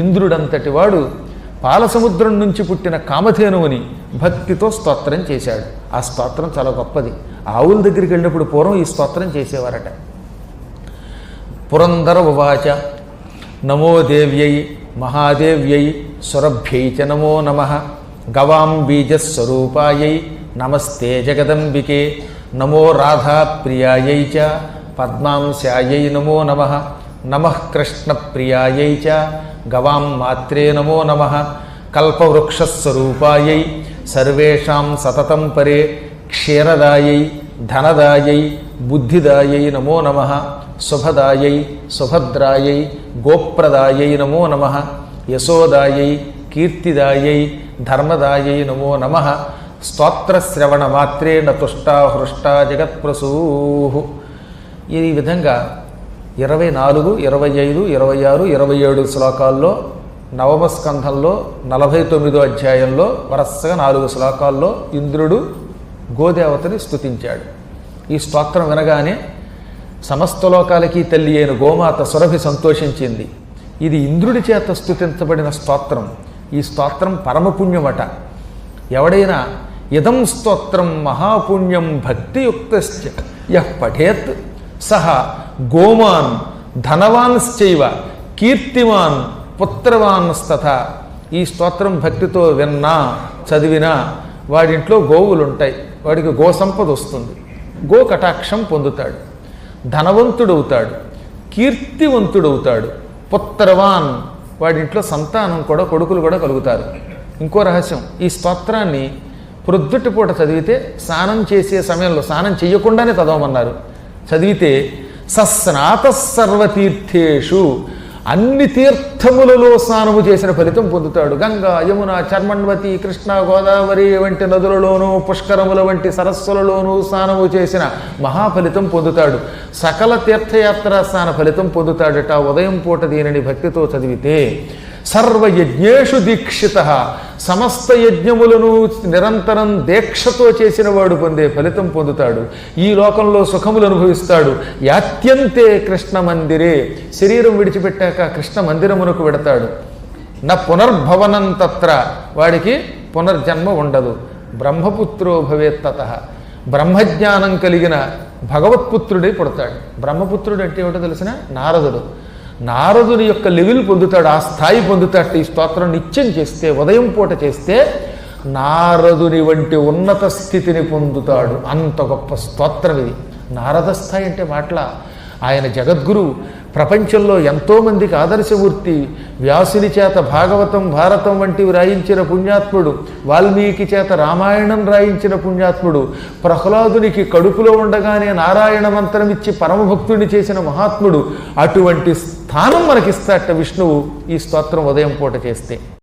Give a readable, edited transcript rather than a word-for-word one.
ఇంద్రుడంతటి వాడు పాలసముద్రం నుంచి పుట్టిన కామధేనువుని భక్తితో స్తోత్రం చేశాడు. ఆ స్తోత్రం చాలా గొప్పది. ఆవుల దగ్గరికి వెళ్ళినప్పుడు పూర్వం ఈ స్తోత్రం చేసేవారట. పురందర ఉవాచ నమో దేవ్యై మహాదేవ్యై సురభ్యై చ నమో నమః గవాం బీజస్వరూపాయై నమస్తే జగదంబికే నమో రాధాప్రియాయై చ పద్మాంశాయై నమో నమః నమః కృష్ణప్రియాయై చ గవాం మాత్రే నమో నమః కల్పవృక్షస్వరూపాయై సర్వేషాం సతతం పరే క్షీరదాయై ధనదాయై బుద్ధిదాయై నమో నమః శుభదాయై సుభద్రాయై గోప్రదాయై నమో నమః యశోదాయై కీర్తిదాయై ధర్మదాయై నమో నమః స్తోత్రశ్రవణమాత్రేణ తుష్టా హృష్టా జగత్ప్రసూః. ఈ విధంగా 24, 25, 26, 27 శ్లోకాల్లో నవమ స్కంధంలో 49వ అధ్యాయంలో వరుసగా 4 శ్లోకాల్లో ఇంద్రుడు గోదేవతని స్తుతించాడు. ఈ స్తోత్రం వినగానే సమస్త లోకాలకి తల్లి అయిన గోమాత సురభి సంతోషించింది. ఇది ఇంద్రుడి చేత స్తుతించబడిన స్తోత్రం. ఈ స్తోత్రం పరమపుణ్యమట. ఎవడైనా ఇదం స్తోత్రం మహాపుణ్యం భక్తియుక్తశ్చ యః పఠేత్ సహ గోమాన్ ధనవాన్శ్చైవ కీర్తిమాన్ పుత్రవాన్స్తథా. ఈ స్తోత్రం భక్తితో విన్నా చదివినా వాడింట్లో గోవులుంటాయి, వాడికి గోసంపద వస్తుంది, గో కటాక్షం పొందుతాడు, ధనవంతుడవుతాడు, కీర్తివంతుడవుతాడు, పుత్రవాన్ వాడింట్లో సంతానం కూడా కొడుకులు కూడా కలుగుతారు. ఇంకో రహస్యం, ఈ స్తోత్రాన్ని ప్రొద్దుటిపూట చదివితే స్నానం చేసే సమయంలో, స్నానం చేయకుండానే చదవమన్నారు, చదివితే సస్నాత సర్వతీర్థేషు అన్ని తీర్థములలో స్నానము చేసిన ఫలితం పొందుతాడు. గంగా యమున చర్మణ్వతి కృష్ణ గోదావరి వంటి నదులలోనూ పుష్కరముల వంటి సరస్సులలోనూ స్నానము చేసిన మహాఫలితం పొందుతాడు. సకల తీర్థయాత్రా స్నాన ఫలితం పొందుతాడట ఉదయం పూట దీనిని భక్తితో చదివితే. సర్వయజ్ఞేషు దీక్షిత సమస్త యజ్ఞములను నిరంతరం దీక్షతో చేసిన వాడు పొందే ఫలితం పొందుతాడు. ఈ లోకంలో సుఖములు అనుభవిస్తాడు. యాత్యంతే కృష్ణ మందిరే శరీరం విడిచిపెట్టాక కృష్ణ మందిరమునకు వెడతాడు. నా పునర్భవనం తత్ర వాడికి పునర్జన్మ ఉండదు. బ్రహ్మపుత్రో భవేత్తత బ్రహ్మజ్ఞానం కలిగిన భగవత్పుత్రుడే పుడతాడు. బ్రహ్మపుత్రుడు అంటే ఏమిటో తెలిసిన నారదుడు. నారదుని యొక్క లెవెల్ పొందుతాడు, ఆ స్థాయి పొందుతాడు. ఈ స్తోత్రం నిత్యం చేస్తే, ఉదయం పూట చేస్తే నారదుని వంటి ఉన్నత స్థితిని పొందుతాడు. అంత గొప్ప స్తోత్రం ఇది. నారద స్థాయి అంటే మాటల, ఆయన జగద్గురు, ప్రపంచంలో ఎంతోమందికి ఆదర్శమూర్తి. వ్యాసుని చేత భాగవతం భారతం వంటివి రాయించిన పుణ్యాత్ముడు, వాల్మీకి చేత రామాయణం రాయించిన పుణ్యాత్ముడు, ప్రహ్లాదునికి కడుపులో ఉండగానే నారాయణ మంత్రం ఇచ్చి పరమభక్తుడిని చేసిన మహాత్ముడు. అటువంటి స్థానం మనకిస్తాట విష్ణువు ఈ స్తోత్రం ఉదయం పూట చేస్తే.